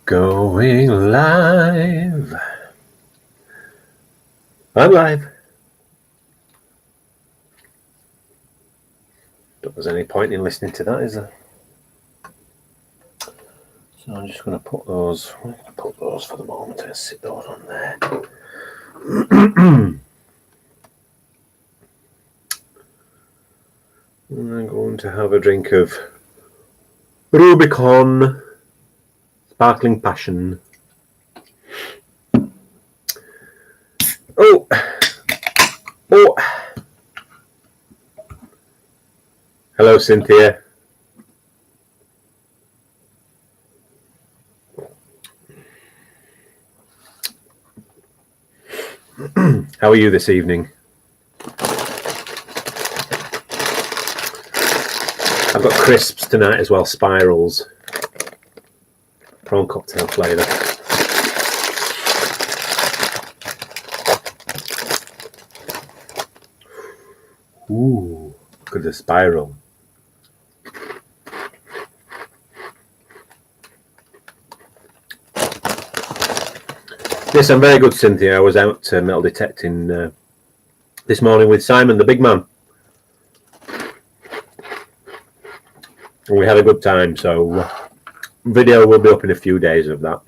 Going live. I'm live. Don't there's any point in listening to that, is there? So I'm just going to put those for the moment and sit those on there. And I'm going to have a drink of Rubicon Sparkling Passion. Oh. Hello, Cynthia. How are you this evening? I've got crisps tonight as well, Spirals. Prawn cocktail flavour. Ooh, look at the spiral. Yes, I'm very good, Cynthia. I was out metal detecting this morning with Simon, the big man. And we had a good time, so video will be up in a few days of that.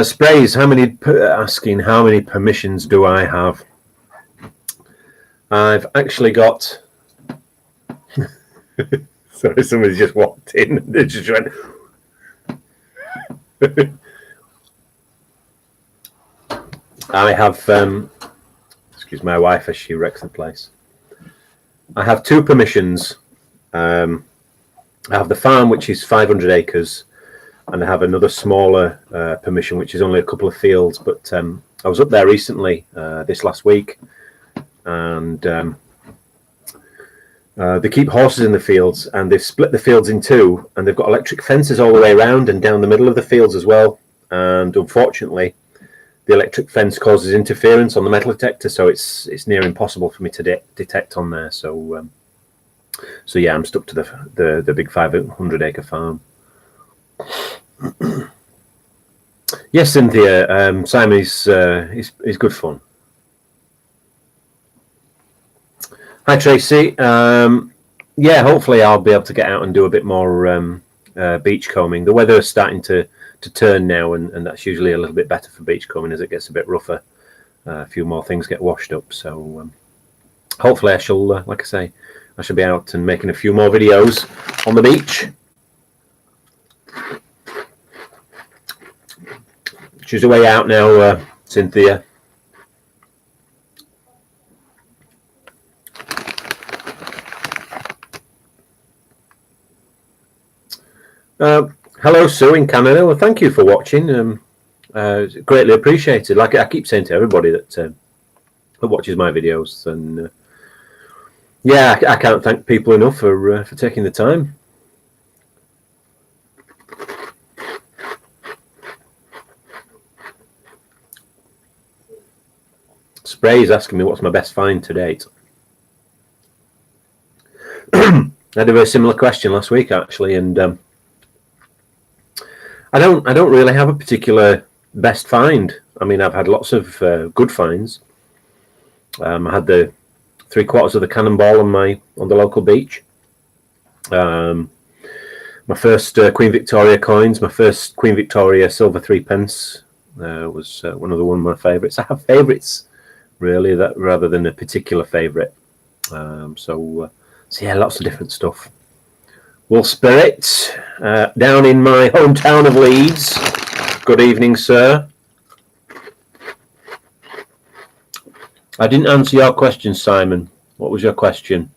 Sprays, asking how many permissions do I have? I've actually got... Sorry, somebody's just walked in. They just went... I have... excuse my wife as she wrecks the place. I have 2 permissions. I have the farm, which is 500 acres, and I have another smaller permission, which is only a couple of fields. But I was up there recently, this last week, and they keep horses in the fields, and they've split the fields in 2, and they've got electric fences all the way around and down the middle of the fields as well. And unfortunately, the electric fence causes interference on the metal detector, so it's near impossible for me to detect on there. So yeah, I'm stuck to the big 500 acre farm. Yes, Cynthia, Simon is good fun. Hi, Tracy. Yeah, hopefully I'll be able to get out and do a bit more beach combing. The weather is starting to turn now, and that's usually a little bit better for beach combing as it gets a bit rougher. A few more things get washed up, so hopefully I shall, like I say, I shall be out and making a few more videos on the beach. She's away out now, Cynthia. Hello, Sue in Canada. Well, thank you for watching. Greatly appreciated. Like I keep saying to everybody that watches my videos, and yeah, I can't thank people enough for taking the time. Spray's asking me what's my best find to date. I had a very similar question last week, actually, and I don't really have a particular best find. I mean, I've had lots of good finds. I had the 3/4 of the cannonball on the local beach. My first Queen Victoria coins, my first Queen Victoria silver 3p was one of my favourites. I have favourites, really, that rather than a particular favourite. So yeah, lots of different stuff. Wolf Spirit, down in my hometown of Leeds. Good evening, sir. I didn't answer your question, Simon. What was your question?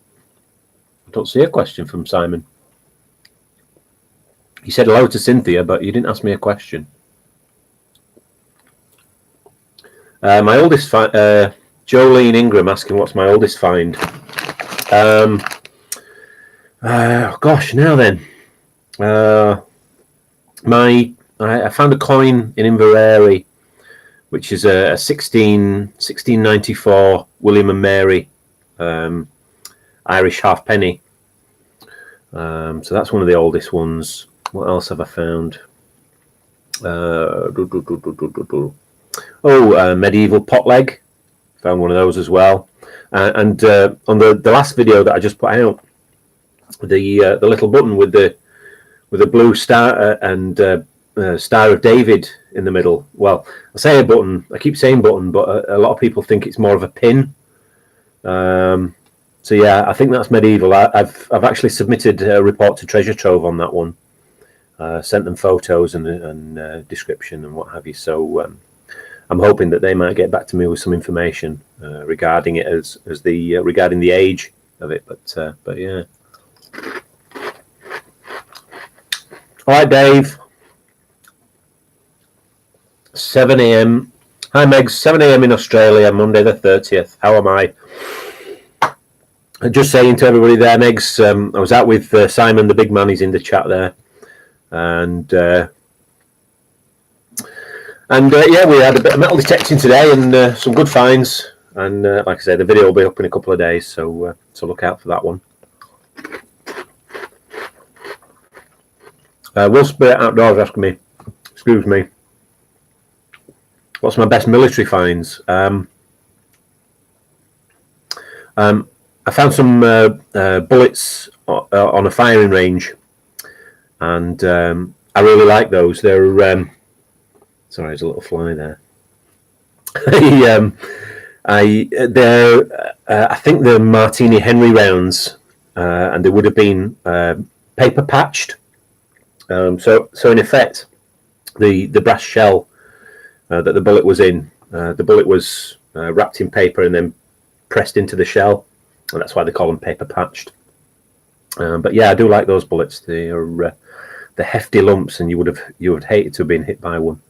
I don't see a question from Simon. He said hello to Cynthia, but you didn't ask me a question. My oldest find, Jolene Ingram asking what's my oldest find. Gosh, now then. I found a coin in Inverary, which is a 1694 William and Mary Irish halfpenny. So that's one of the oldest ones. What else have I found? Medieval pot leg. Found one of those as well. And on the last video that I just put out, the little button with the blue star and Star of David in the middle. Well, I say a button. I keep saying button, but a lot of people think it's more of a pin. So yeah, I think that's medieval. I've actually submitted a report to Treasure Trove on that one. Sent them photos and description and what have you. So I'm hoping that they might get back to me with some information regarding it as the regarding the age of it. But yeah. All right, Dave. 7 a.m. Hi, Megs. 7 a.m. in Australia, Monday the 30th. How am I? Just saying to everybody there, Megs, I was out with Simon, the big man. He's in the chat there. And yeah, we had a bit of metal detecting today and some good finds. And like I say, the video will be up in a couple of days, so look out for that one. Will Spirit Outdoors asking me, excuse me, what's my best military finds? I found some bullets on a firing range, and I really like those. They're sorry, there's a little fly there. I think they're Martini Henry rounds, and they would have been paper patched. So in effect, the brass shell that the bullet was in, the bullet was wrapped in paper and then pressed into the shell, and that's why they call them paper patched. But yeah, I do like those bullets. They are the hefty lumps, and you would hate to have been hit by one.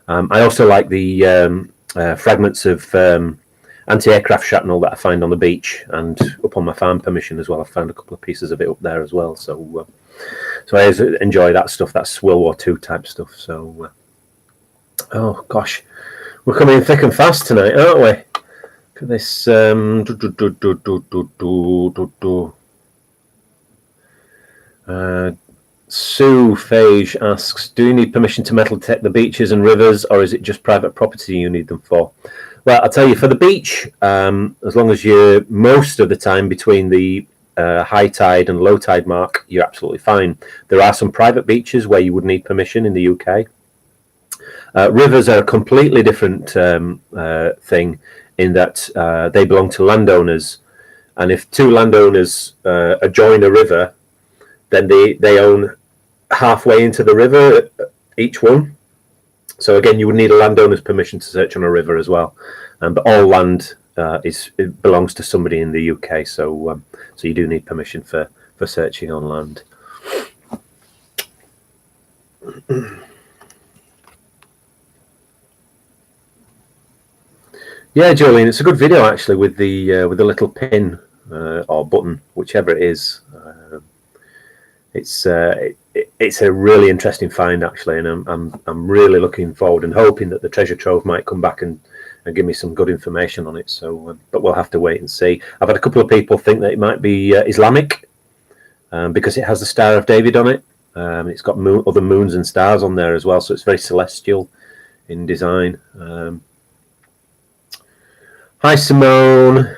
I also like the fragments of anti-aircraft shrapnel that I find on the beach and up on my farm permission as well. I found a couple of pieces of it up there as well. So I enjoy that stuff. That's World War II type stuff. So oh gosh, we're coming in thick and fast tonight, aren't we? Look at this. Sue Phage asks, do you need permission to metal detect the beaches and rivers, or is it just private property you need them for? Well, I'll tell you, for the beach, as long as you're most of the time between the high tide and low tide mark, you're absolutely fine. There are some private beaches where you would need permission in the UK. Rivers are a completely different thing in that they belong to landowners, and if two landowners adjoin a river, then they own halfway into the river, each one. So again, you would need a landowner's permission to search on a river as well. But all land it belongs to somebody in the UK, so you do need permission for searching on land. Yeah, Jolene, it's a good video actually with the little pin or button, whichever it is. It's a really interesting find actually, and I'm really looking forward and hoping that the Treasure Trove might come back and give me some good information on it. So, but we'll have to wait and see. I've had a couple of people think that it might be Islamic because it has the Star of David on it. It's got other moons and stars on there as well, so it's very celestial in design. Hi, Simone.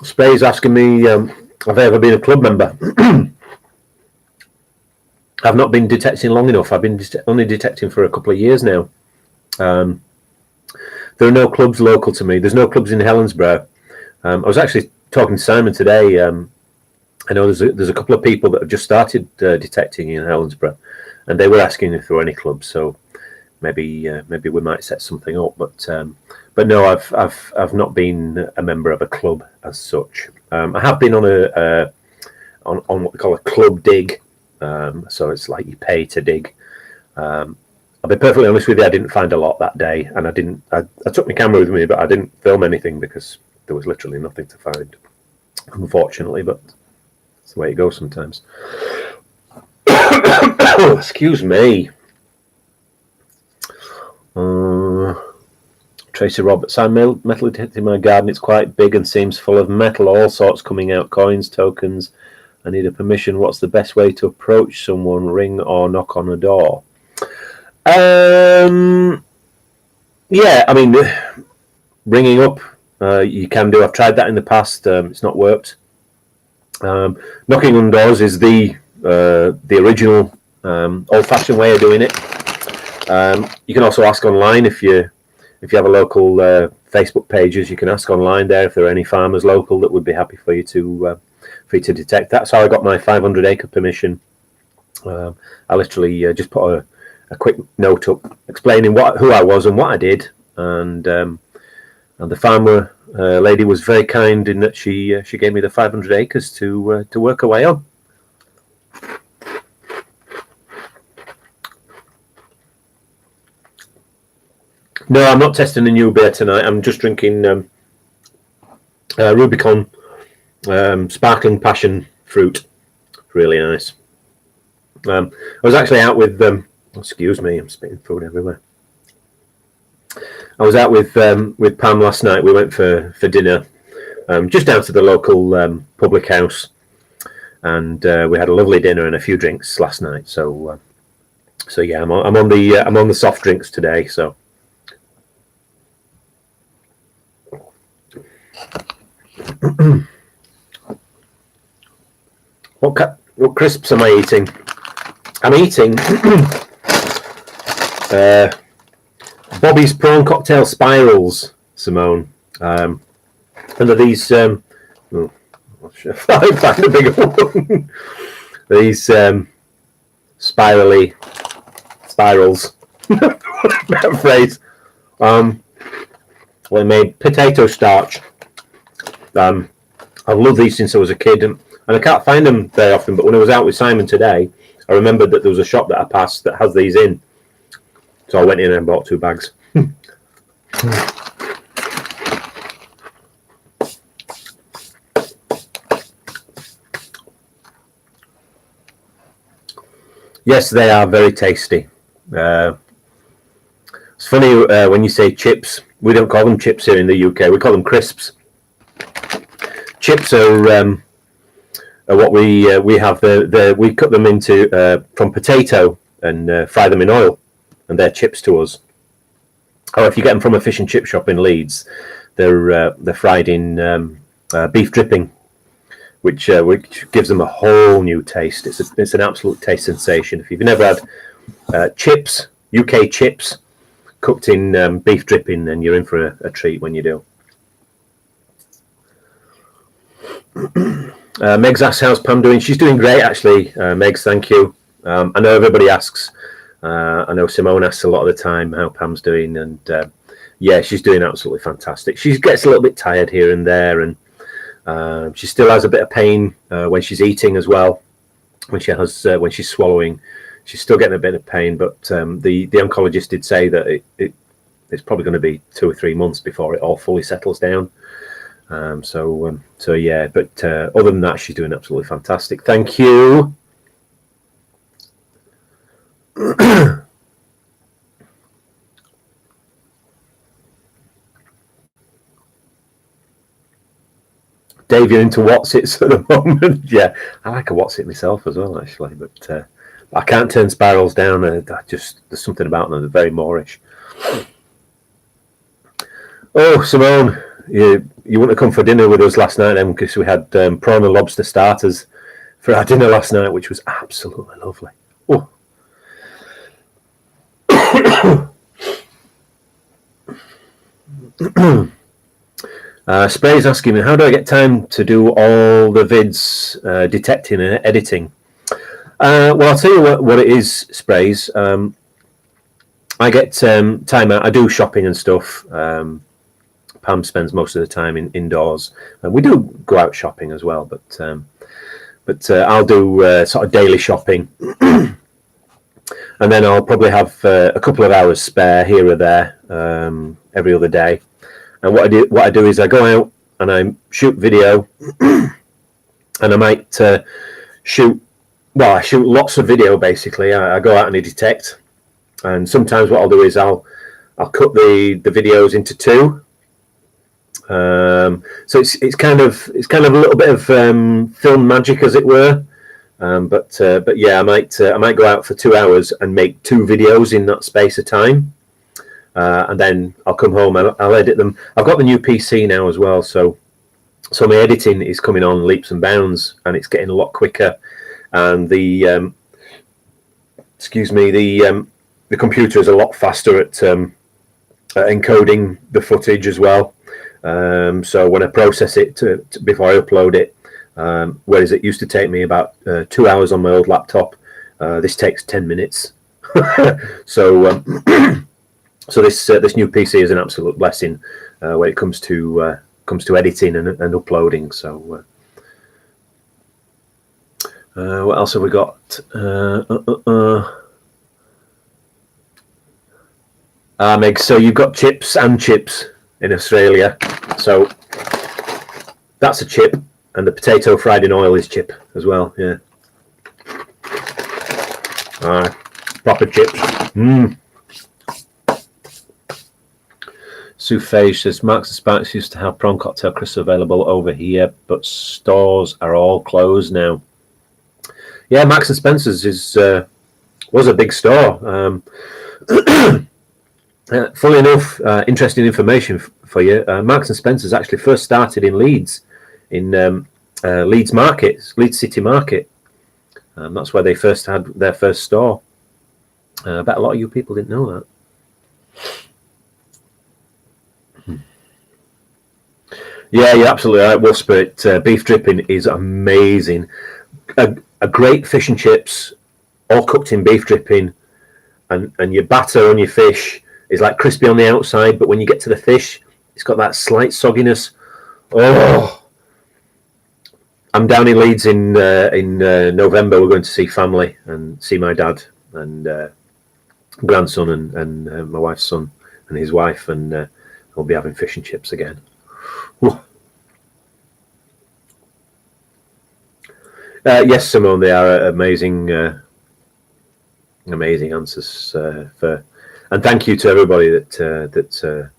Spray's asking me, have I ever been a club member? I've not been detecting long enough. I've been only detecting for a couple of years now. There are no clubs local to me. There's no clubs in Helensburgh. I was actually talking to Simon today. I know there's a couple of people that have just started detecting in Helensburgh, and they were asking if there were any clubs. So maybe we might set something up. But no, I've not been a member of a club as such. I have been on on what we call a club dig. So it's like you pay to dig. I'll be perfectly honest with you, I didn't find a lot that day, and I took my camera with me, but I didn't film anything because there was literally nothing to find, unfortunately, but that's the way it goes sometimes. Excuse me. Tracy Roberts, I metal detected my garden. It's quite big and seems full of metal, all sorts coming out, coins, tokens. I need a permission. What's the best way to approach someone? Ring or knock on a door? Yeah, I mean, ringing up, you can do. I've tried that in the past. It's not worked. Knocking on doors is the original old-fashioned way of doing it. You can also ask online if you have a local Facebook pages. You can ask online there if there are any farmers local that would be happy for you to detect. That's how I got my 500-acre permission. I literally just put a quick note up explaining who I was and what I did, and the farmer lady was very kind in that she gave me the 500 acres to work away on. No, I'm not testing a new beer tonight. I'm just drinking Rubicon sparkling passion fruit. Really nice. I was actually out with excuse me, I'm spitting food everywhere. I was out with Pam last night. We went for dinner, just down to the local public house, and we had a lovely dinner and a few drinks last night. So yeah, I'm on the soft drinks today. So. What crisps am I eating? I'm eating Bobby's Prawn Cocktail Spirals, Simone. And are these... I'll find a bigger one. These spirals. That phrase. Well, I made potato starch. I've loved these since I was a kid, and I can't find them very often, but when I was out with Simon today, I remembered that there was a shop that I passed that has these in. So I went in and bought 2 bags. Yes, they are very tasty. It's funny when you say chips. We don't call them chips here in the UK. We call them crisps. Chips are what we have. We cut them into from potato and fry them in oil, and they're chips to us. Or if you get them from a fish and chip shop in Leeds, they're fried in beef dripping, which gives them a whole new taste. It's an absolute taste sensation. If you've never had chips, UK chips, cooked in beef dripping, then you're in for a treat when you do. Meg's asked how's Pam doing. She's doing great, actually. Meg's, thank you. I know everybody asks. I know Simone asks a lot of the time how Pam's doing, and yeah, she's doing absolutely fantastic. She gets a little bit tired here and there, and she still has a bit of pain when she's eating as well. When she's swallowing, she's still getting a bit of pain. But the oncologist did say that it's probably going to be 2 or 3 months before it all fully settles down. So yeah, but other than that, she's doing absolutely fantastic. Thank you. Dave, you're into Wotsits at the moment. Yeah, I like a Wotsit myself as well, actually, but I can't turn spirals down. There's something about them. They're very Moorish. Oh, Simone, you wouldn't have come for dinner with us last night then, because we had prawn and lobster starters for our dinner last night, which was absolutely lovely. Oh. Spray's asking me, how do I get time to do all the vids, detecting and editing? Well, I'll tell you what it is, Sprays. I get time out. I do shopping and stuff. Pam spends most of the time indoors, and we do go out shopping as well. But I'll do sort of daily shopping, and then I'll probably have a couple of hours spare here or there every other day. And what I do is I go out and I shoot video, and I might shoot well, I shoot lots of video basically. I go out and I detect, and sometimes what I'll do is I'll cut the videos into two. So it's kind of a little bit of film magic, as it were. But yeah, I might go out for 2 hours and make 2 videos in that space of time, and then I'll come home and I'll edit them. I've got the new PC now as well, so my editing is coming on leaps and bounds, and it's getting a lot quicker. And the computer is a lot faster at encoding the footage as well. So when I process it before I upload it, whereas it used to take me about 2 hours on my old laptop, this takes 10 minutes. So this new PC is an absolute blessing when it comes to editing and uploading. So what else have we got? Meg, so you've got chips and chips in Australia. So that's a chip, and the potato fried in oil is chip as well. Yeah. Proper chips. Sue Fage says Marks and Spencer's used to have prawn cocktail crisps available over here, but stores are all closed now. Yeah, Marks and Spencer's was a big store. Funnily enough, interesting information for you. Marks and Spencer's actually first started in Leeds, in Leeds City Market. That's where they first had their first store. I bet a lot of you people didn't know that. Yeah, you're absolutely right, Wolfspirit. Beef dripping is amazing. A great fish and chips, all cooked in beef dripping, and your batter on your fish is like crispy on the outside, but when you get to the fish, it's got that slight sogginess. Oh, I'm down in Leeds in November. We're going to see family and see my dad and grandson and my wife's son and his wife, and we'll be having fish and chips again. Whew. Yes, Simone, they are amazing answers and thank you to everybody that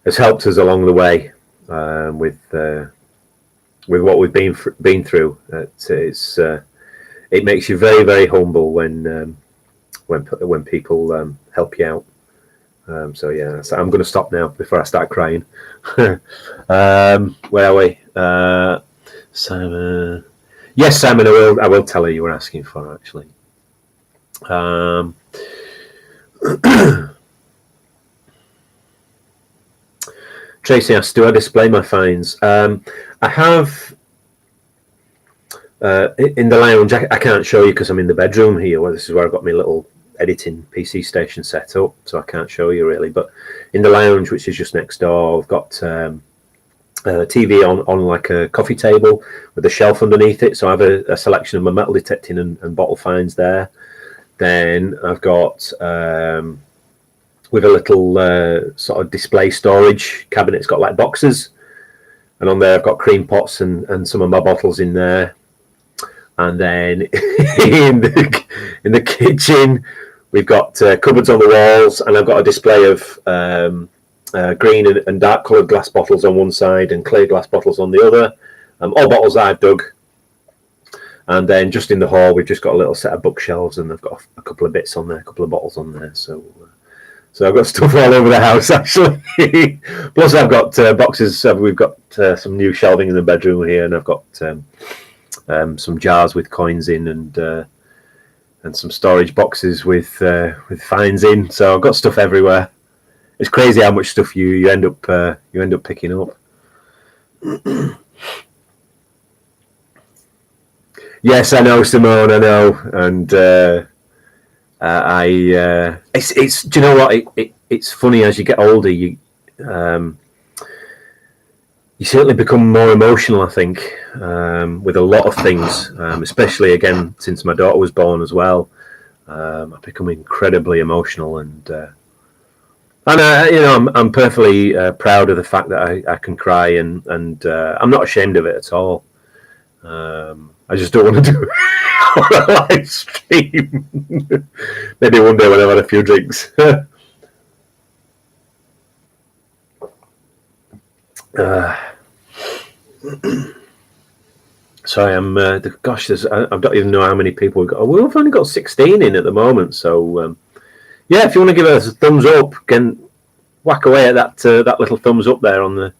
has helped us along the way with what we've been through. It makes you very, very humble when people help you out. So yeah, so I'm going to stop now before I start crying. Where are we? Simon. Yes, Simon, I will tell her you were asking for, actually. Tracy asks, do I display my finds? I have in the lounge. I can't show you because I'm in the bedroom here. Well, this is where I've got my little editing PC station set up, so I can't show you really. But in the lounge, which is just next door, I've got TV on like a coffee table with a shelf underneath it. So I have a selection of my metal detecting and bottle finds there. Then I've got with a little sort of display storage cabinet. It's got like boxes, and on there I've got cream pots and some of my bottles in there. And then in the kitchen we've got cupboards on the walls, and I've got a display of green and dark coloured glass bottles on one side and clear glass bottles on the other. All bottles that I've dug. And then just in the hall, we've just got a little set of bookshelves, and I've got a couple of bits on there, a couple of bottles on there. So I've got stuff all over the house, actually. Plus, I've got boxes. We've got some new shelving in the bedroom here, and I've got some jars with coins in, and some storage boxes with finds in. So I've got stuff everywhere. It's crazy how much stuff you end up picking up. Yes, I know, Simone. I know, and it's. Do you know what? It's funny as you get older. You certainly become more emotional, I think, with a lot of things. Especially again since my daughter was born as well. I've become incredibly emotional, and I'm perfectly proud of the fact that I can cry, and I'm not ashamed of it at all. I just don't want to do it on a live stream. Maybe one day when I've had a few drinks. Sorry, I'm. Gosh, I don't even know how many people we've got. We've only got 16 in at the moment. So, yeah, if you want to give us a thumbs up, again, whack away at that little thumbs up there on the.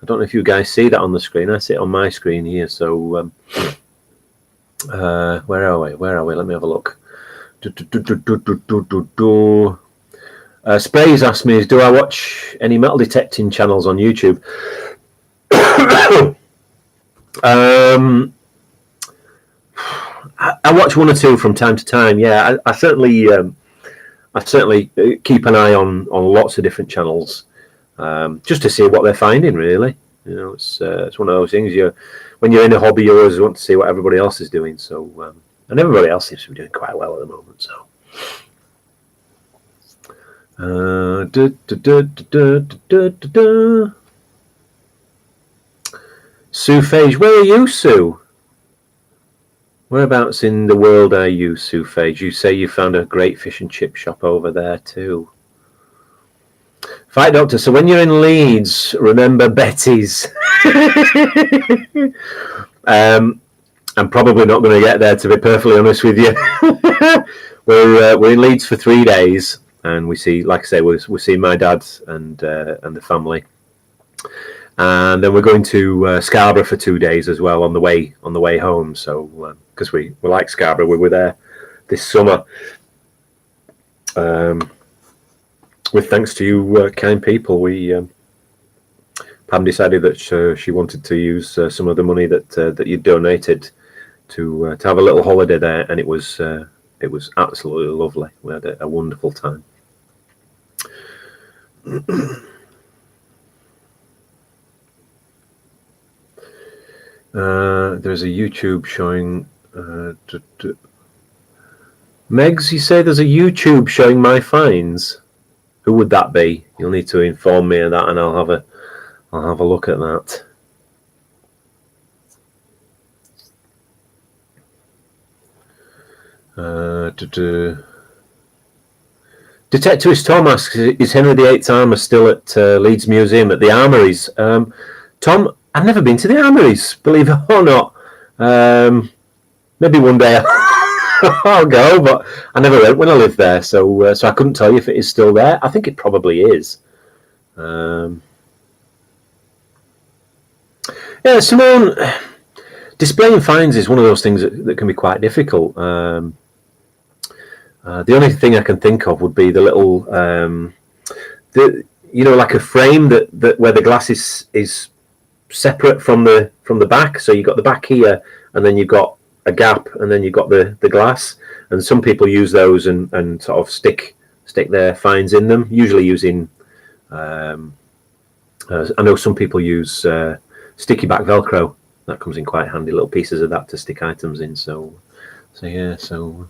I don't know if you guys see that on the screen. I see it on my screen here. So, where are we? Let me have a look. Sprays asked me, do I watch any metal detecting channels on YouTube? I watch one or two from time to time. Yeah, I certainly keep an eye on lots of different channels, just to see what they're finding. Really, it's one of those things. When you're in a hobby, you always want to see what everybody else is doing. So, and everybody else seems to be doing quite well at the moment. So. Sue Phage, where are you, Sue? Whereabouts in the world are you, Sue Phage? You say you found a great fish and chip shop over there too. Fight Doctor, so when you're in Leeds, remember Betty's. I'm probably not going to get there, to be perfectly honest with you. We're in Leeds for 3 days, and we see, like I say, we see my dad and the family. And then we're going to Scarborough for 2 days as well on the way home. So because we like Scarborough, we were there this summer. With thanks to you, kind people, Pam decided that she wanted to use some of the money that you donated to have a little holiday there, and it was absolutely lovely. We had a wonderful time. There's a YouTube showing. Megs, you say there's a YouTube showing my finds. Who would that be? You'll need to inform me of that, and I'll have a look at that. Detectivist Tom asks, is Henry VIII's armour still at Leeds Museum at the Armouries? Tom, I've never been to the Armouries, believe it or not. Maybe one day I'll go, but I never went when I lived there, so I couldn't tell you if it is still there. I think it probably is. Yeah, Simone, displaying finds is one of those things that can be quite difficult. The only thing I can think of would be the little, like a frame that where the glass is separate from the back. So you've got the back here, and then you've got a gap, and then you've got the glass. And some people use those and sort of stick their finds in them, usually using. I know some people use sticky back Velcro. That comes in quite handy. Little pieces of that to stick items in. So yeah. So.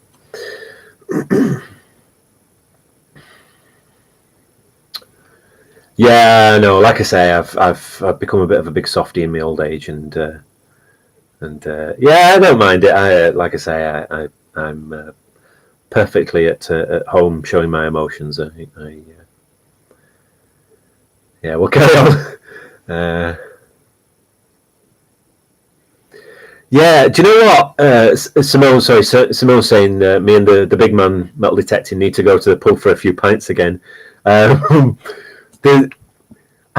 Yeah, no. Like I say, I've become a bit of a big softie in my old age, and yeah, I don't mind it. Like I say, I'm perfectly at home showing my emotions. Yeah, we'll carry on. Yeah, do you know what? Simone's saying me and the big man metal detecting need to go to the pub for a few pints again. I've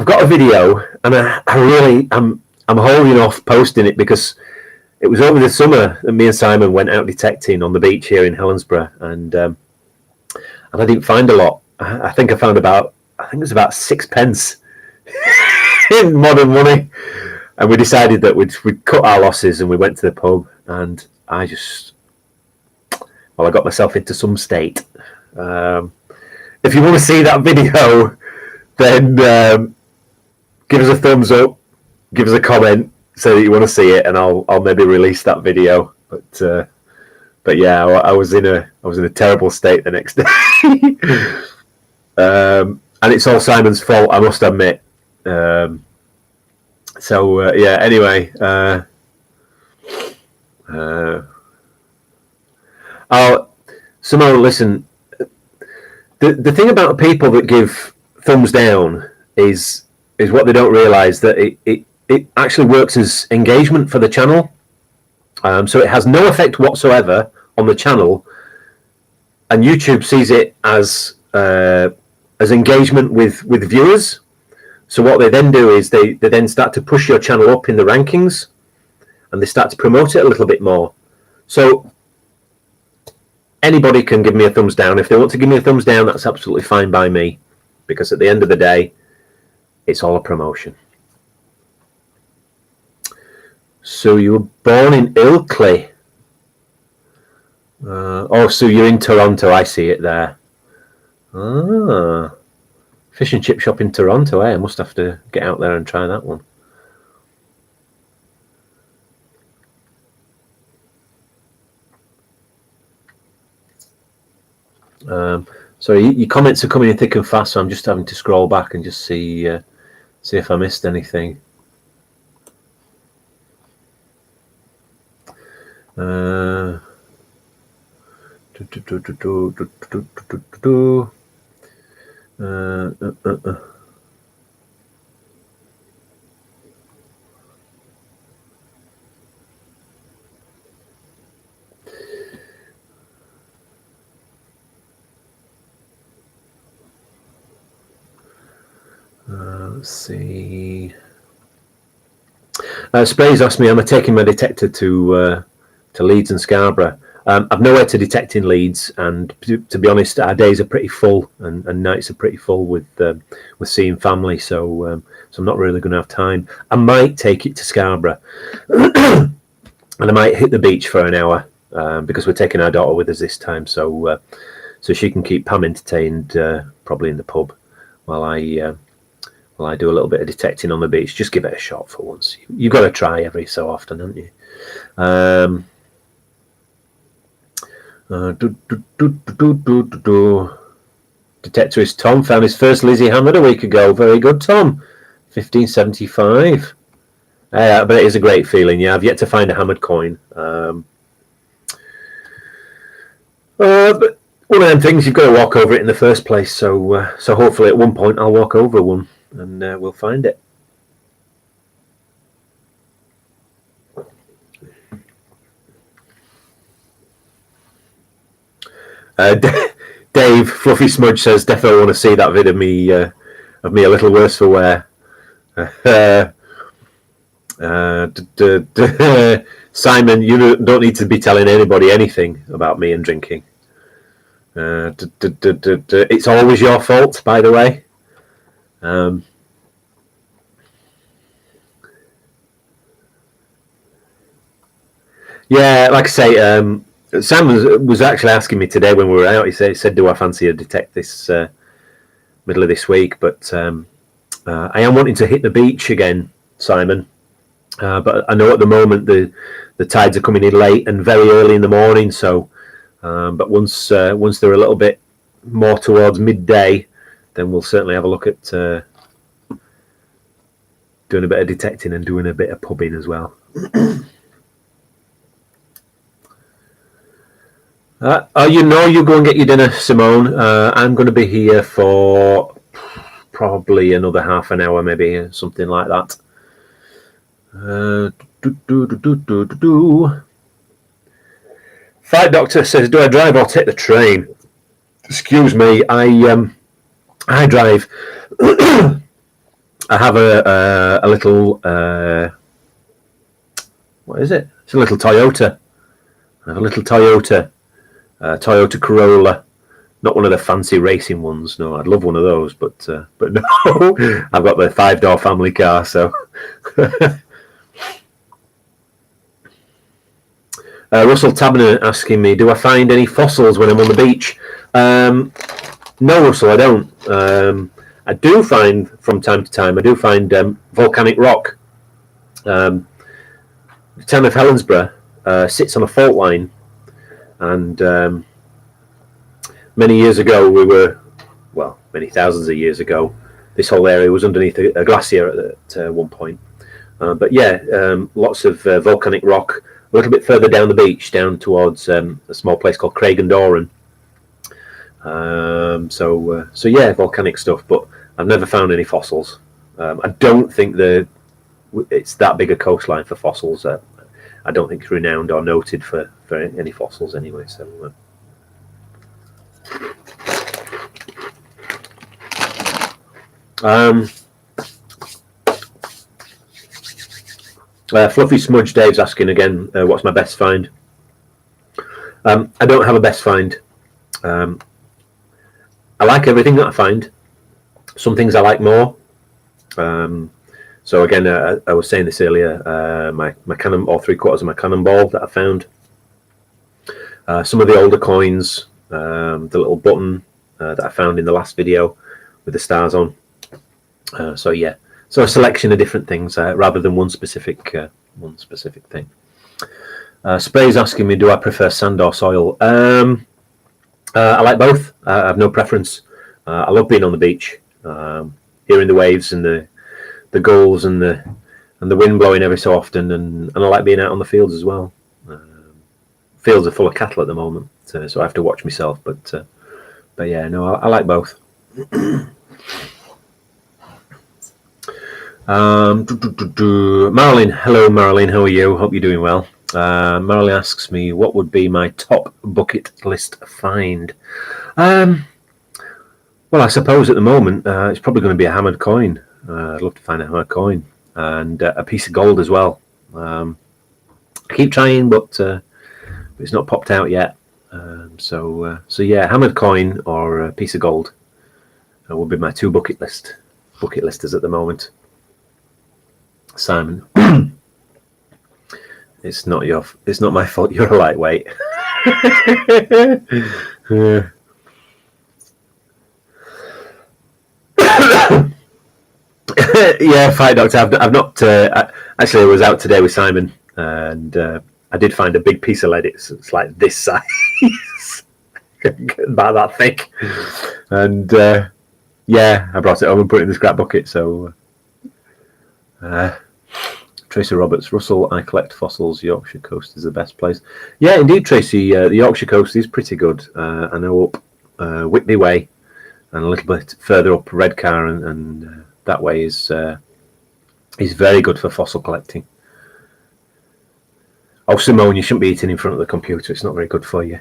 got a video, and I'm holding off posting it because it was over the summer that me and Simon went out detecting on the beach here in Helensburgh, and I didn't find a lot. I think it was about 6 pence in modern money. And we decided that we'd cut our losses, and we went to the pub, and I got myself into some state. If you want to see that video, then give us a thumbs up, give us a comment, say that you want to see it, and I'll maybe release that video. But yeah, I was in a terrible state the next day, and it's all Simon's fault, I must admit. So yeah. Anyway, Oh, Simone, listen. The thing about people that give thumbs down is what they don't realise, that it actually works as engagement for the channel. So it has no effect whatsoever on the channel, and YouTube sees it as engagement with viewers. So what they then do is they then start to push your channel up in the rankings, and they start to promote it a little bit more. So anybody can give me a thumbs down. If they want to give me a thumbs down, that's absolutely fine by me, because at the end of the day, it's all a promotion. So you were born in Ilkley. Oh, so you're in Toronto. I see it there. Ah, fish and chip shop in Toronto. I must have to get out there and try that one. Sorry, your comments are coming in thick and fast, so I'm just having to scroll back and just see if I missed anything. Let's see. Sprays asked me, am I taking my detector to Leeds and Scarborough? I've nowhere to detect in Leeds, and to be honest, our days are pretty full, and nights are pretty full with seeing family. So I'm not really going to have time. I might take it to Scarborough, and I might hit the beach for an hour, because we're taking our daughter with us this time, so she can keep Pam entertained, probably in the pub, while I do a little bit of detecting on the beach. Just give it a shot for once. You've got to try every so often, haven't you? Detectorist Tom found his first Lizzie hammered a week ago. Very good, Tom. 1575. But it is a great feeling. Yeah, I've yet to find a hammered coin. But one of them things, you've got to walk over it in the first place. So hopefully at one point I'll walk over one, and we'll find it. Dave Fluffy Smudge says, definitely want to see that vid of me a little worse for wear. Simon, you don't need to be telling anybody anything about me and drinking. It's always your fault, by the way. Yeah, like I say, Sam was actually asking me today when we were out. He said, do I fancy a detect this middle of this week? But I am wanting to hit the beach again, Simon. But I know at the moment the tides are coming in late and very early in the morning. So, but once they're a little bit more towards midday, then we'll certainly have a look at doing a bit of detecting and doing a bit of pubbing as well. You go and get your dinner, Simone. I'm going to be here for probably another half an hour, maybe something like that. Fight Doctor says, do I drive or take the train? Excuse me, I drive. I have a little what is it? It's a little Toyota. I have a little Toyota Corolla, not one of the fancy racing ones. No, I'd love one of those, but no, I've got the 5-door family car. So, Russell Tabner asking me, do I find any fossils when I'm on the beach? No, Russell, I don't. I do find from time to time. I do find volcanic rock. The town of Helensburgh sits on a fault line. And many years ago, many thousands of years ago, this whole area was underneath a glacier at one point. But yeah, lots of volcanic rock. little bit further down the beach, down towards a small place called Craigendoran. So yeah, volcanic stuff, but I've never found any fossils. I don't think it's that big a coastline for fossils. I don't think it's renowned or noted for any fossils anyway. So. Fluffy Smudge Dave's asking again, what's my best find? I don't have a best find. I like everything that I find. Some things I like more. So again, I was saying this earlier. My cannon, or 3/4 of my cannonball that I found. Some of the older coins, the little button that I found in the last video with the stars on. So yeah, so a selection of different things rather than one specific thing. Spray's asking me, do I prefer sand or soil? I like both. I have no preference. I love being on the beach, hearing the waves and the gulls and the wind blowing every so often, and I like being out on the fields as well. Fields are full of cattle at the moment, so I have to watch myself. But yeah, no, I like both. Marilyn, hello Marilyn, how are you? Hope you're doing well. Marilyn asks me, what would be my top bucket list find? Well, I suppose at the moment it's probably going to be a hammered coin. I'd love to find a hammered coin and a piece of gold as well. I keep trying, but it's not popped out yet. So yeah, hammered coin or a piece of gold will be my two bucket listers at the moment. Simon, it's not my fault. You're a lightweight. Yeah, Fire Doctor. I've not. Actually, I was out today with Simon, and I did find a big piece of lead. It's like this size, about that thick, and yeah, I brought it home and put it in the scrap bucket. So. Tracy Roberts, Russell, I collect fossils. Yorkshire Coast is the best place. Yeah, indeed, Tracy. The Yorkshire Coast is pretty good. I know up Whitby Way and a little bit further up Redcar, and that way is very good for fossil collecting. Oh, Simone, you shouldn't be eating in front of the computer. It's not very good for you.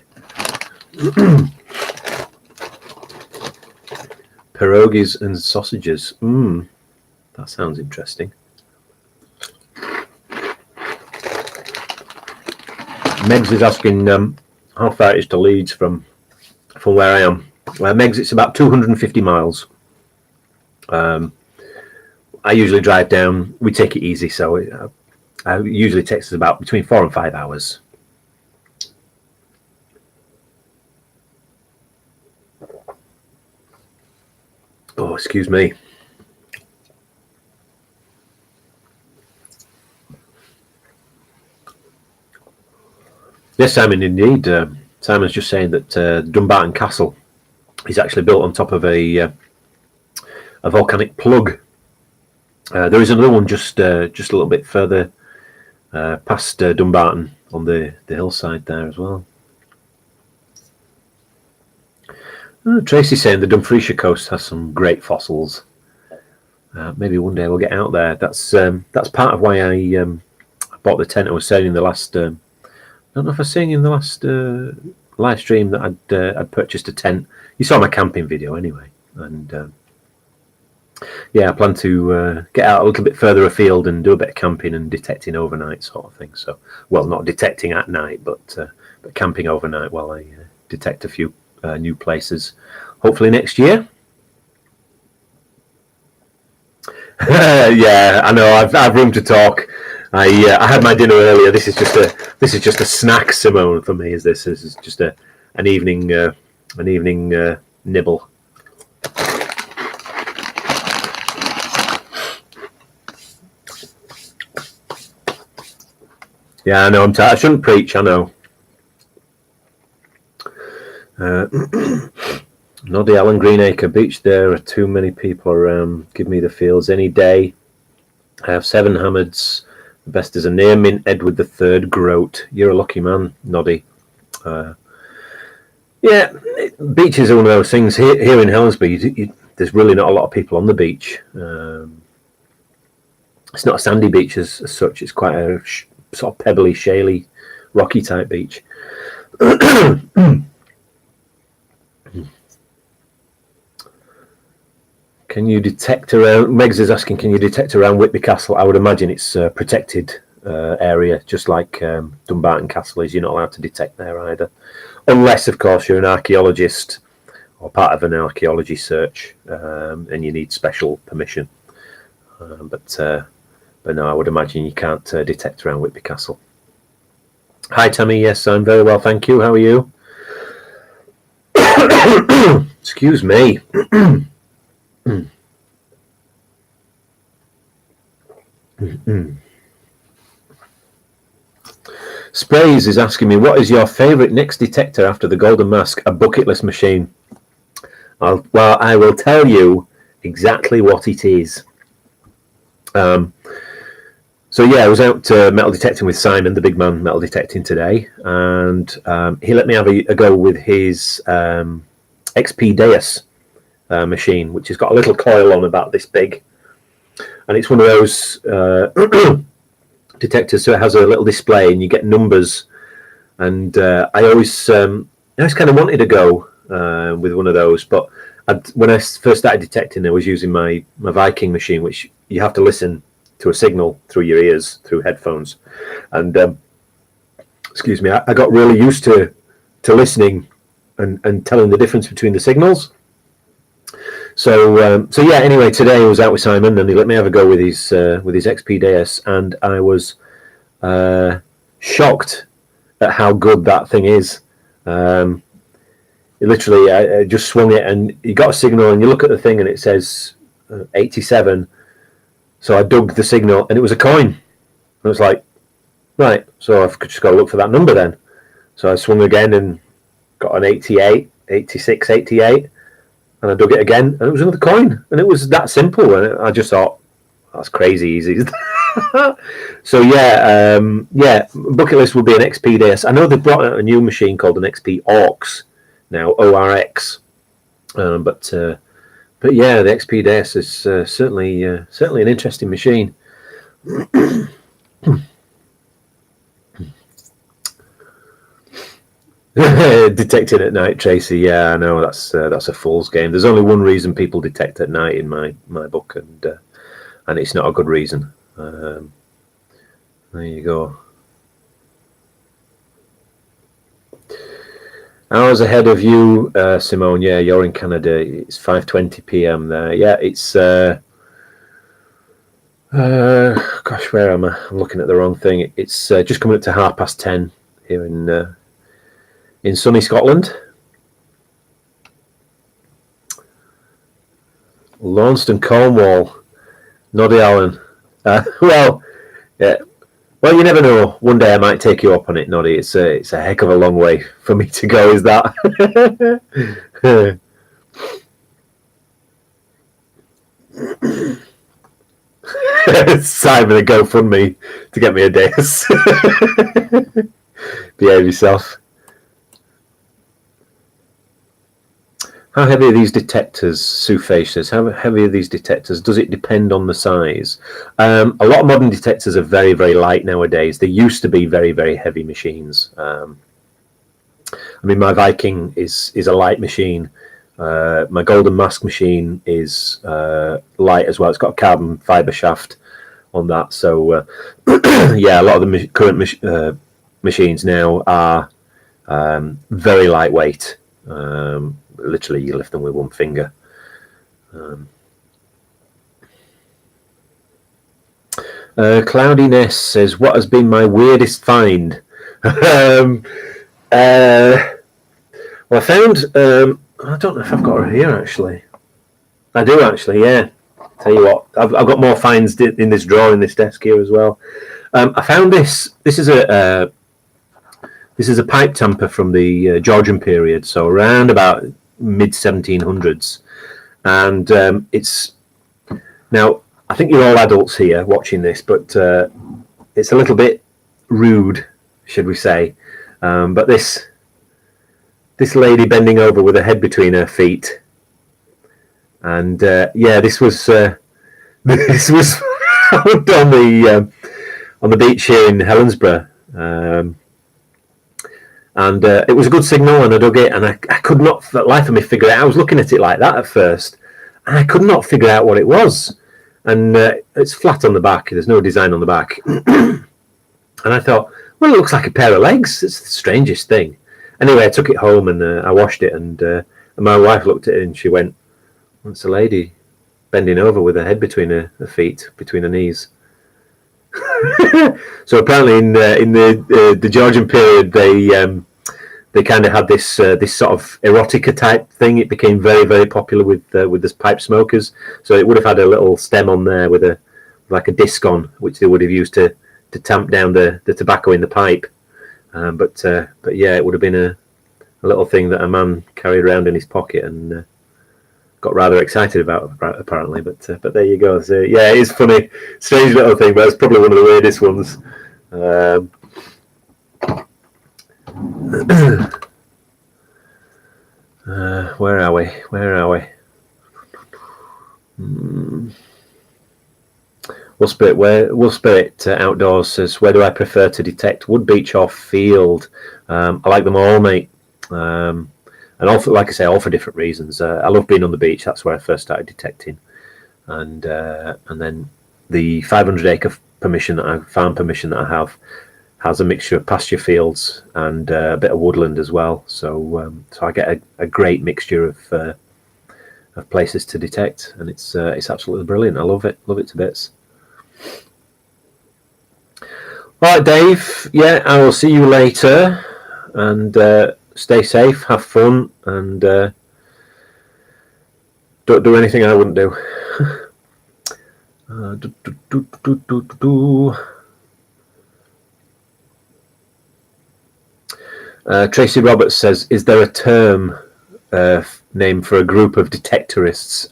Pierogies and sausages. That sounds interesting. Megs is asking how far it is to Leeds from where I am. Megs, it's about 250 miles. I usually drive down. We take it easy, so it usually takes us about between 4 and 5 hours. Oh, excuse me. Yes, Simon, indeed. Simon's just saying that Dumbarton Castle is actually built on top of a volcanic plug. There is another one just a little bit further past Dumbarton on the hillside there as well. Tracy's saying the Dumfriesshire coast has some great fossils. Maybe one day we'll get out there. That's part of why I bought the tent. I was saying in the last. I don't know if I was saying in the last live stream that I'd purchased a tent. You saw my camping video anyway, and yeah, I plan to get out a little bit further afield and do a bit of camping and detecting overnight sort of thing. So, well, not detecting at night, but camping overnight while I detect a few new places. Hopefully next year. Yeah, I know. I've room to talk. I had my dinner earlier. This is just a snack, Simone, for me. This is just an evening nibble. Yeah, I know. I'm tired. I shouldn't preach. I know. Noddy Allen Greenacre Beach. There are too many people around. Give me the fields any day. I have 7 hammers, Best as a name in Edward III Groat. You're a lucky man, Noddy. Yeah, beaches are one of those things. Here in Helensby, there's really not a lot of people on the beach. It's not a sandy beach as such. It's quite a sort of pebbly, shaly, rocky type beach. Can you detect around? Megs is asking, can you detect around Whitby Castle? I would imagine it's a protected area, just like Dumbarton Castle is. You're not allowed to detect there either, unless, of course, you're an archaeologist or part of an archaeology search, and you need special permission. But no, I would imagine you can't detect around Whitby Castle. Hi, Tammy. Yes, I'm very well, thank you. How are you? Excuse me. Sprays is asking me, what is your favourite next detector after the Golden Mask? A bucket list machine. Well, I will tell you exactly what it is. So yeah, I was out metal detecting with Simon, the big man metal detecting today, and he let me have a go with his XP Deus machine, which has got a little coil on about this big, and it's one of those detectors, so it has a little display and you get numbers. And I always kind of wanted to go with one of those, but when I first started detecting, I was using my Viking machine, which you have to listen to a signal through your ears through headphones, and excuse me, I got really used to listening and telling the difference between the signals. So yeah. Anyway, today I was out with Simon, and he let me have a go with his XP Deus, and I was shocked at how good that thing is. Literally, I just swung it, and you got a signal, and you look at the thing, and it says 87. So I dug the signal, and it was a coin. And I was like, right, so I've just got to look for that number then. So I swung again and got an 88, 86, 88. And I dug it again, and it was another coin. And it was that simple. And I just thought, that's crazy easy. So yeah, bucket list would be an XP Deus. I know they've brought out a new machine called an XP Orx now, ORX. But yeah, the XP Deus is certainly an interesting machine. Detecting at night, Tracy. Yeah, I know that's a fool's game. There's only one reason people detect at night in my book, and it's not a good reason. There you go. Hours ahead of you, Simone. Yeah, you're in Canada. It's 5:20 p.m. there. Yeah, it's gosh, where am I? I'm looking at the wrong thing. It's just coming up to 10:30 here in sunny Scotland. Launceston, Cornwall. Noddy Allen. Well, yeah. Well, you never know. One day I might take you up on it, Noddy. It's a heck of a long way for me to go, is that? Simon, a GoFundMe to get me a Deus. Behave yourself. How heavy are these detectors, Sue Facius? How heavy are these detectors? Does it depend on the size? A lot of modern detectors are very, very light nowadays. They used to be very, very heavy machines. I mean, my Viking is a light machine. My Golden Mask machine is light as well. It's got a carbon fibre shaft on that. So, yeah, a lot of the current machines now are very lightweight. Literally, you lift them with one finger. Cloudiness says, what has been my weirdest find? Well, I found, I don't know if I've got her here, actually. I do, actually, yeah. Tell you what, I've got more finds in this drawer in this desk here as well. I found this. This is a pipe tamper from the Georgian period, so around about mid 1700s, and it's now. I think you're all adults here watching this, but it's a little bit rude, should we say? But this lady bending over with her head between her feet, and this was this was on the beach here in Helensburgh. And it was a good signal, and I dug it, and I could not, for the life of me, figure it out. I was looking at it like that at first, and I could not figure out what it was. And it's flat on the back. There's no design on the back. And I thought, well, it looks like a pair of legs. It's the strangest thing. Anyway, I took it home, and I washed it, and my wife looked at it, and she went, well, it's a lady bending over with her head between her feet, between her knees. So apparently in the Georgian period, they kind of had this sort of erotica type thing. It became very, very popular with the pipe smokers. So it would have had a little stem on there with a disc on, which they would have used to tamp down the tobacco in the pipe. But yeah, it would have been a little thing that a man carried around in his pocket and got rather excited about, apparently. But there you go. So yeah, it is funny, strange little thing, but it's probably one of the weirdest ones. Where are we? Will Spirit Outdoors says, where do I prefer to detect? Wood, beach or field? I like them all, mate. And all for, like I say, all for different reasons. I love being on the beach. That's where I first started detecting. And then the 500-acre farm permission that I have has a mixture of pasture fields and a bit of woodland as well. So I get a great mixture of places to detect, and it's absolutely brilliant. I love it to bits. All right, Dave. Yeah, I will see you later, and stay safe, have fun, and don't do anything I wouldn't do. Tracy Roberts says, is there a term name for a group of detectorists?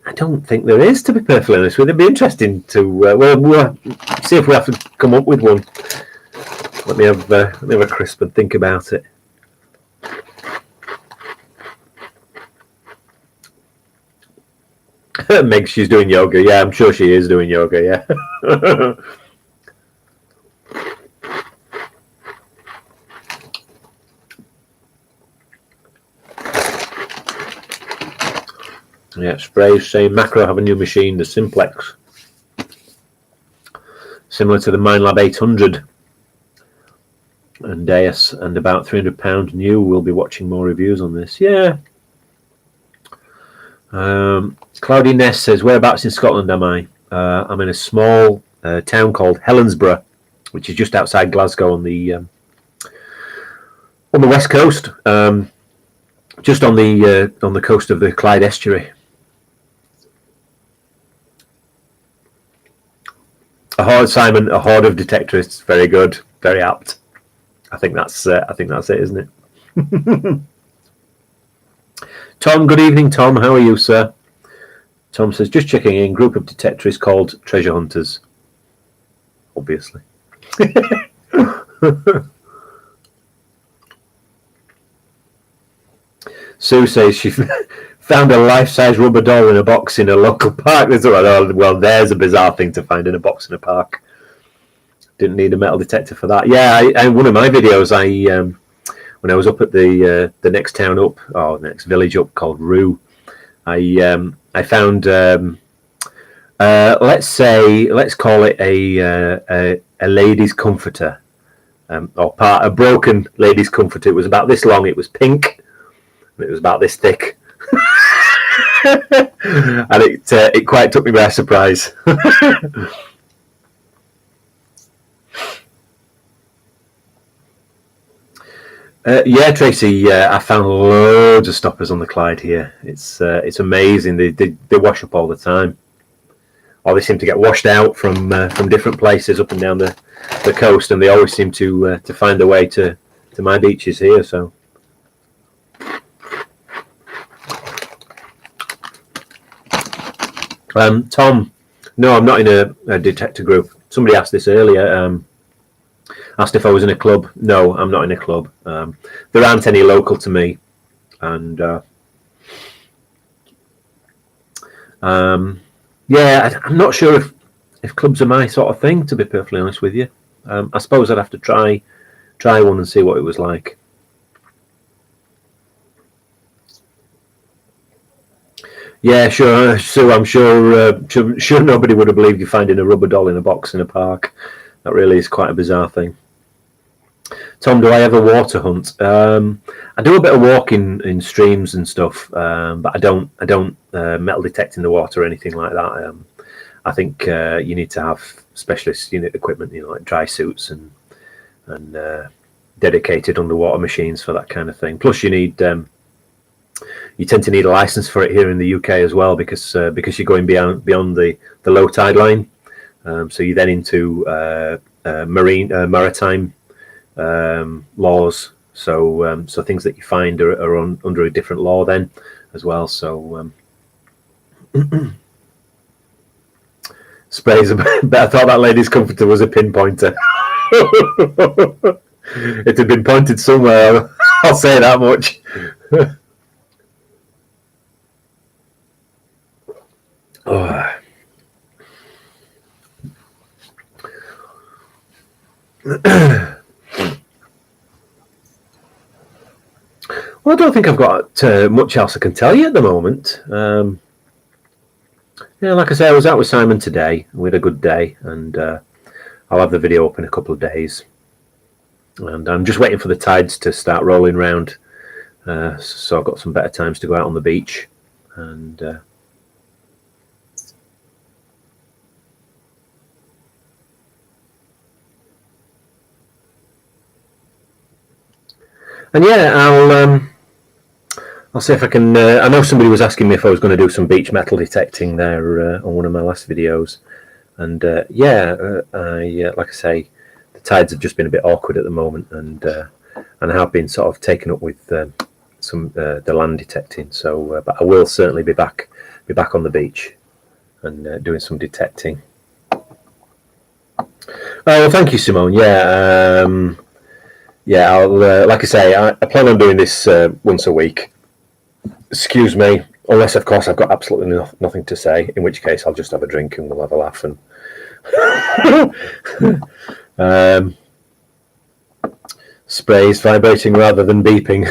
I don't think there is, to be perfectly honest with you. It'd be interesting to we'll see if we have to come up with one. Let me have a crisp and think about it. Meg, she's doing yoga. Yeah, I'm sure she is doing yoga. Yeah. Yeah, Spray's saying Macro have a new machine, the Simplex, similar to the Minelab 800 and Deus, and about £300 new. We'll be watching more reviews on this. Yeah. Cloudy Ness says, whereabouts in Scotland am I? I'm in a small town called Helensburgh, which is just outside Glasgow on the west coast, just on the coast of the Clyde estuary. Simon, a horde of detectorists. Very good, very apt. I think that's it, isn't it? Tom, good evening, Tom. How are you, sir? Tom says, just checking in. Group of detectorists called Treasure Hunters. Obviously. Sue says she found a life-size rubber doll in a box in a local park. Well, there's a bizarre thing to find in a box in a park. Didn't need a metal detector for that. Yeah, I one of my videos, when I was up at the next town up, or next village up called Rue, I found let's call it a ladies' comforter, or a broken ladies' comforter. It was about this long. It was pink. It was about this thick. And it quite took me by surprise. Yeah, Tracy, I found loads of stoppers on the Clyde here. It's amazing. They wash up all the time, or they seem to get washed out from different places up and down the coast, and they always seem to find a way to my beaches here. So. Tom, No, I'm not in a detector group. Somebody asked this earlier. Asked if I was in a club. No, I'm not in a club. There aren't any local to me, and yeah, I'm not sure if clubs are my sort of thing. To be perfectly honest with you, I suppose I'd have to try one and see what it was like. Yeah, sure, Sue. I'm sure nobody would have believed you finding a rubber doll in a box in a park. That really is quite a bizarre thing. Tom, do I ever water hunt? I do a bit of walking in streams and stuff, but I don't metal detect in the water or anything like that. I think you need to have specialist unit equipment, like dry suits and dedicated underwater machines for that kind of thing. Plus, you tend to need a license for it here in the UK as well, because you're going beyond the low tide line. So you're then into maritime laws. So things that you find are under a different law then as well. So sprays. I thought that lady's comforter was a pinpointer. It had been pointed somewhere. I'll say that much. Oh. Well, I don't think I've got much else I can tell you at the moment. Yeah, like I say, I was out with Simon today. We had a good day, and I'll have the video up in a couple of days. And I'm just waiting for the tides to start rolling round, so I've got some better times to go out on the beach. And yeah, I'll see if I can. I know somebody was asking me if I was going to do some beach metal detecting there on one of my last videos, and like I say, the tides have just been a bit awkward at the moment, and I have been sort of taken up with the land detecting. So, but I will certainly be back on the beach and doing some detecting. Oh, well, thank you, Simone. Yeah. Yeah, I'll like I say, I plan on doing this once a week. Excuse me, unless of course I've got absolutely nothing to say, in which case I'll just have a drink and we'll have a laugh. And sprays vibrating rather than beeping.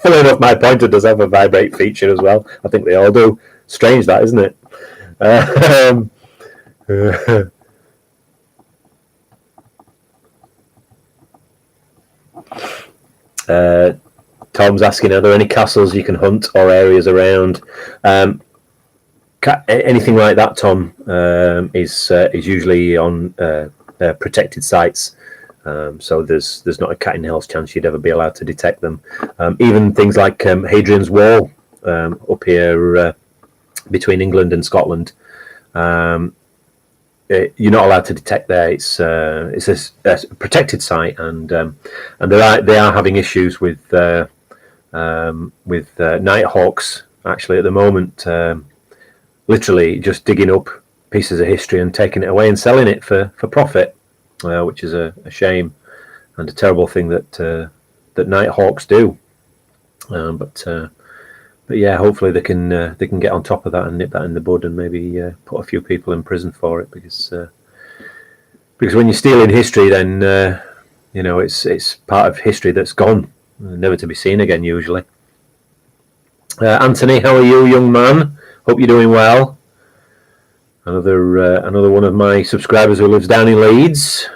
Funnily enough, my pointer does have a vibrate feature as well. I think they all do. Strange that, isn't it? Tom's asking, are there any castles you can hunt or areas around? Anything like that, Tom, is usually on protected sites. So there's not a cat in hell's chance you'd ever be allowed to detect them. Even things like Hadrian's Wall up here between England and Scotland. You're not allowed to detect there. It's a protected site, and they are having issues with night hawks actually at the moment. Literally just digging up pieces of history and taking it away and selling it for profit, which is a shame and a terrible thing that night hawks do. But yeah, hopefully they can get on top of that and nip that in the bud and maybe put a few people in prison for it, because when you're stealing history, then it's part of history that's gone, never to be seen again usually. Anthony, how are you, young man? Hope you're doing well. Another one of my subscribers who lives down in Leeds,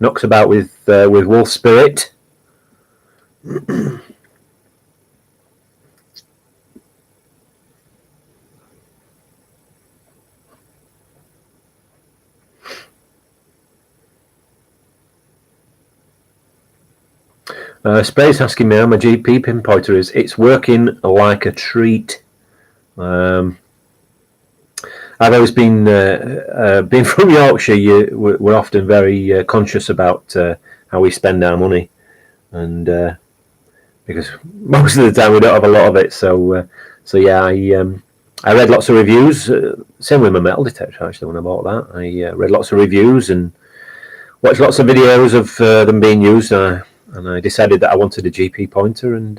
knocks about with wolf spirit. Space asking me how my GP pinpointer is. It's working like a treat. I've always been from Yorkshire. We're often very conscious about how we spend our money, and because most of the time we don't have a lot of it. So yeah, I read lots of reviews. Same with my metal detector, actually, when I bought that. I read lots of reviews and watched lots of videos of them being used. And I decided that I wanted a GP pointer. And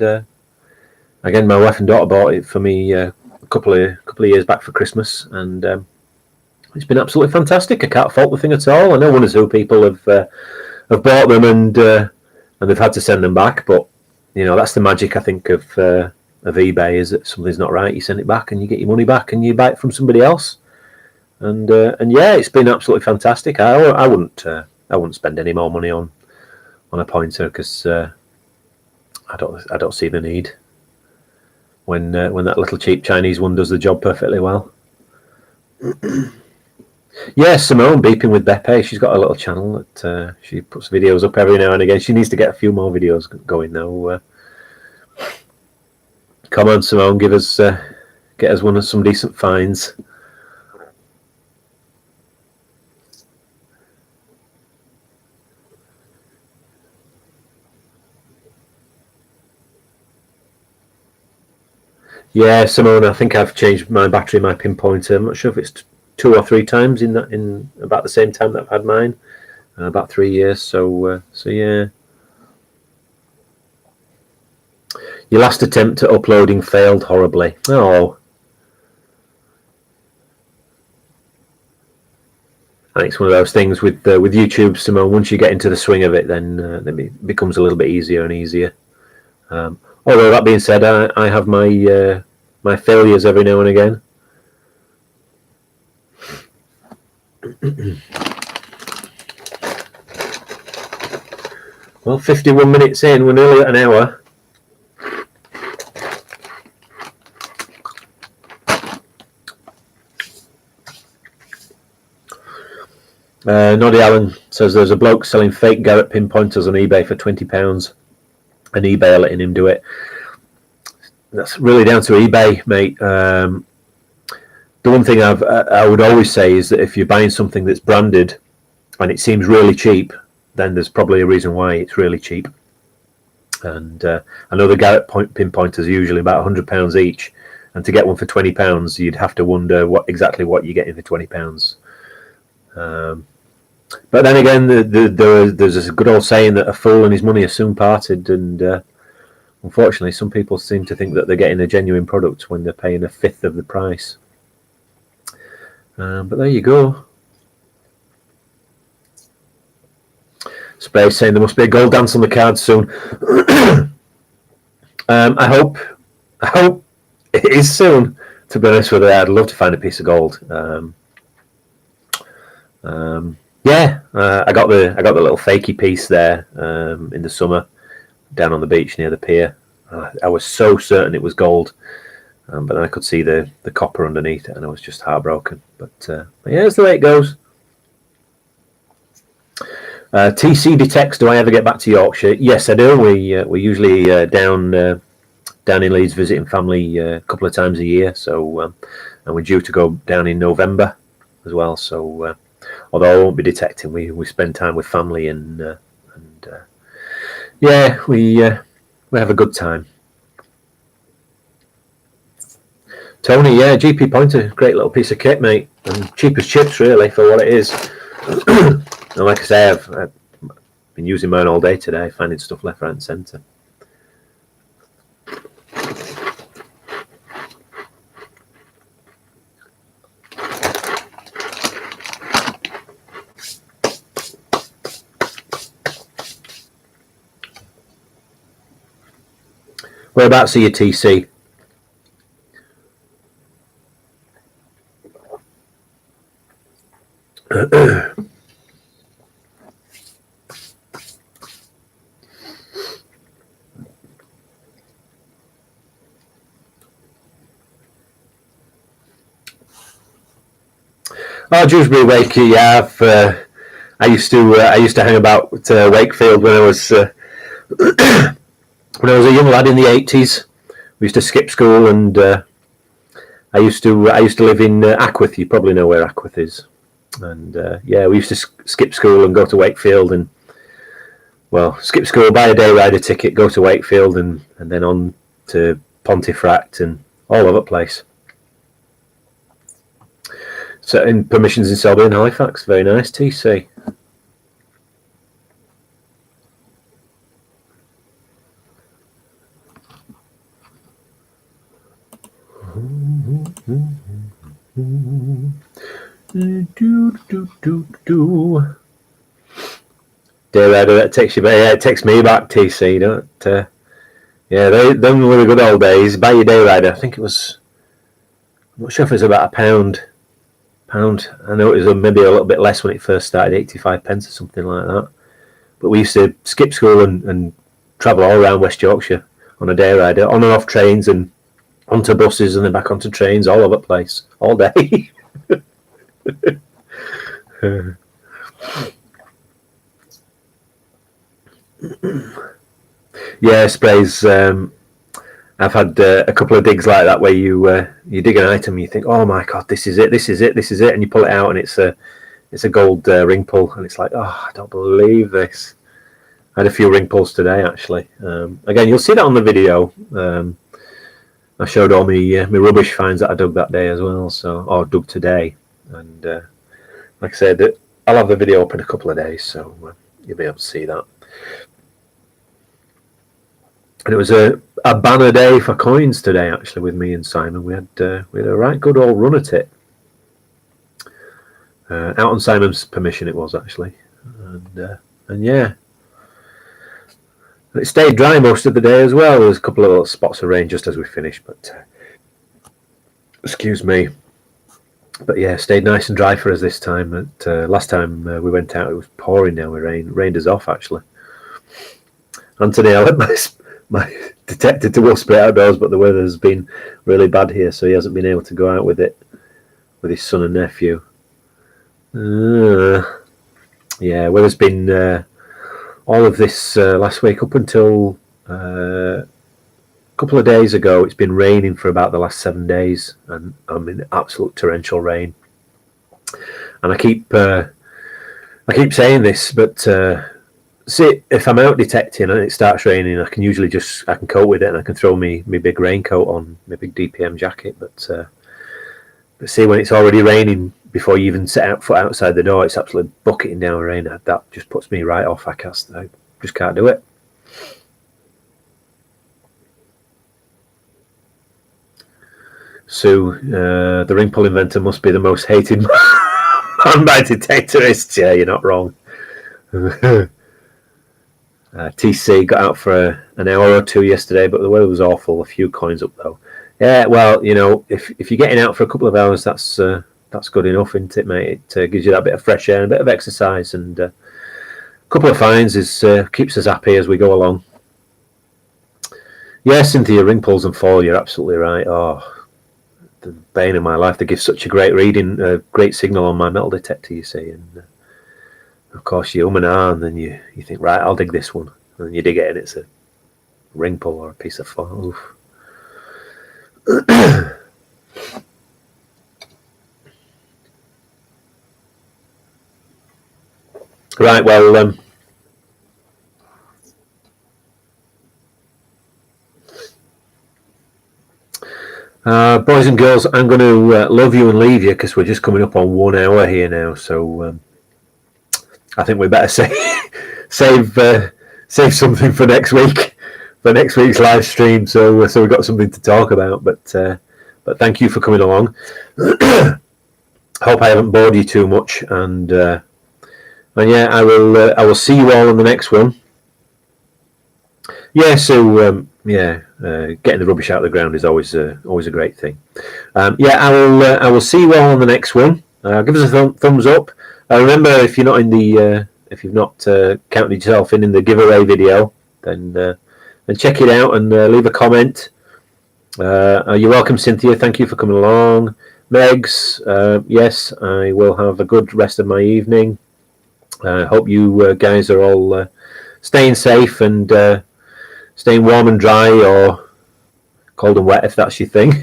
again, my wife and daughter bought it for me a couple of years back for Christmas. And it's been absolutely fantastic. I can't fault the thing at all. I know one or two people have bought them and they've had to send them back. But, you know, that's the magic, I think, of eBay, is that something's not right, you send it back and you get your money back and you buy it from somebody else. And yeah, it's been absolutely fantastic. I wouldn't spend any more money on a pointer because I don't see the need when that little cheap Chinese one does the job perfectly well. Yeah, Simone Beeping with Beppe. She's got a little channel that she puts videos up every now and again. She needs to get a few more videos going now. Come on, Simone, get us one of some decent finds. Yeah, Simone, I think I've changed my battery, my pinpointer. I'm not sure if it's 2 or 3 times in about the same time that I've had mine, about 3 years. So yeah. Your last attempt at uploading failed horribly. Oh. I think it's one of those things with YouTube, Simone. Once you get into the swing of it, then it becomes a little bit easier and easier. Although that being said, I have my my failures every now and again. Well, 51 minutes in, we're nearly at an hour. Noddy Allen says there's a bloke selling fake Garrett pinpointers on eBay for £20 and eBay are letting him do it. That's really down to eBay, mate. The one thing I would always say is that if you're buying something that's branded and it seems really cheap, then there's probably a reason why it's really cheap. And I know the Garrett pinpointers are usually about £100 each, and to get one for £20, you'd have to wonder exactly what you're getting for £20. But then again, there's a good old saying that a fool and his money are soon parted, and unfortunately, some people seem to think that they're getting a genuine product when they're paying a fifth of the price. But there you go. Space saying there must be a gold dance on the cards soon. I hope it is soon. To be honest with you, I'd love to find a piece of gold. Yeah, I got the little fakey piece there in the summer down on the beach near the pier. I was so certain it was gold, but then I could see the copper underneath it, and I was just heartbroken. But yeah, that's the way it goes. TC Detects, do I ever get back to Yorkshire? Yes, I do. We're usually down in Leeds visiting family a couple of times a year. So, and we're due to go down in November as well. So, although I won't be detecting, we spend time with family and yeah, we have a good time. Tony, yeah, GP pointer, great little piece of kit, mate, and cheap as chips really for what it is. And like I say, I've been using mine all day today, finding stuff left, right, and centre. Whereabouts are you, TC? Oh, Dewsbury Wake, yeah. I used to hang about Wakefield when I was a young lad in the 80s. We used to skip school, and I used to live in Ackworth. You probably know where Ackworth is. And yeah, we used to skip school and go to Wakefield, and skip school, buy a day rider ticket, go to Wakefield, and then on to Pontefract and all over the place. So in permissions in Selby and Halifax. Very nice, TC. Day Rider, that takes you back. Yeah, it takes me back, TC. Don't. Yeah, them were the good old days. Buy your Day Rider. I think it was. I'm not sure if it was about £1. I know it was maybe a little bit less when it first started, 85 pence or something like that. But we used to skip school and travel all around West Yorkshire on a Day Rider, on and off trains and onto buses and then back onto trains, all over the place, all day. Yeah, sprays. I've had a couple of digs like that where you dig an item and you think, oh my god, this is it, and you pull it out and it's a gold ring pull, and it's like, oh, I don't believe this. I had a few ring pulls today actually. Again, you'll see that on the video. I showed all my rubbish finds that I dug that day as well, or dug today, and like I said, I'll have the video up in a couple of days, so you'll be able to see that. And it was a banner day for coins today, actually, with me and Simon. We had a right good old run at it. Out on Simon's permission, it was actually, and yeah, it stayed dry most of the day as well. There was a couple of little spots of rain just as we finished, but excuse me. But yeah, stayed nice and dry for us this time. Last time we went out, it was pouring down with rain. Rained us off actually. Anthony, I let my detector to will spray outdoors, but the weather's been really bad here, so he hasn't been able to go out with it with his son and nephew. Yeah, weather's been all of this last week up until a couple of days ago. It's been raining for about the last 7 days, and I'm in absolute torrential rain. And I keep saying this, but see, if I'm out detecting and it starts raining, I can usually I can cope with it, and I can throw my big raincoat on, my big DPM jacket. But see, when it's already raining before you even set foot outside the door, it's absolutely bucketing down rain. That just puts me right off. I just can't do it. So the ring pull inventor must be the most hated man by detectorists. Yeah, you're not wrong. TC got out for an hour or two yesterday, but the weather was awful. A few coins up though. Yeah, well, you know, if you're getting out for a couple of hours, that's good enough, isn't it, mate? It gives you that bit of fresh air and a bit of exercise, and a couple of finds keeps us happy as we go along. Yeah, Cynthia, ring pulls and fall. You're absolutely right. Oh, the bane of my life. They give such a great reading, great signal on my metal detector, you see, and of course you and and then you think, right, I'll dig this one, and then you dig it and it's a ring pull or a piece of fall. Right, well, boys and girls, I'm going to love you and leave you because we're just coming up on 1 hour here now. So I think we better save something for next week, for next week's live stream. So we've got something to talk about. But thank you for coming along. Hope I haven't bored you too much, and yeah, I will see you all in the next one. Yeah, so getting the rubbish out of the ground is always a great thing. Yeah, I will see you all on the next one. Give us a thumbs up. Remember, if you're not if you've not counted yourself in the giveaway video, then check it out and leave a comment. You're welcome, Cynthia. Thank you for coming along. Megs, yes, I will have a good rest of my evening. I hope you guys are all staying safe and staying warm and dry, or cold and wet if that's your thing.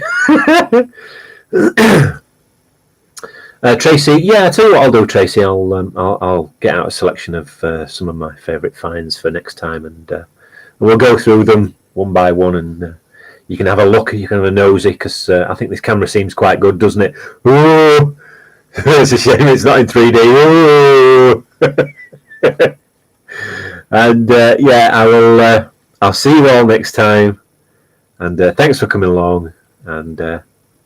Tracy, yeah, I tell you what I'll do, Tracy. I'll get out a selection of some of my favourite finds for next time, and we'll go through them one by one, and you can have a look. You can have a nosy, because I think this camera seems quite good, doesn't it? Ooh, It's a shame it's not in 3D. Ooh. And yeah, I will. I'll see you all next time. And thanks for coming along. And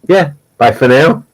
yeah, bye for now.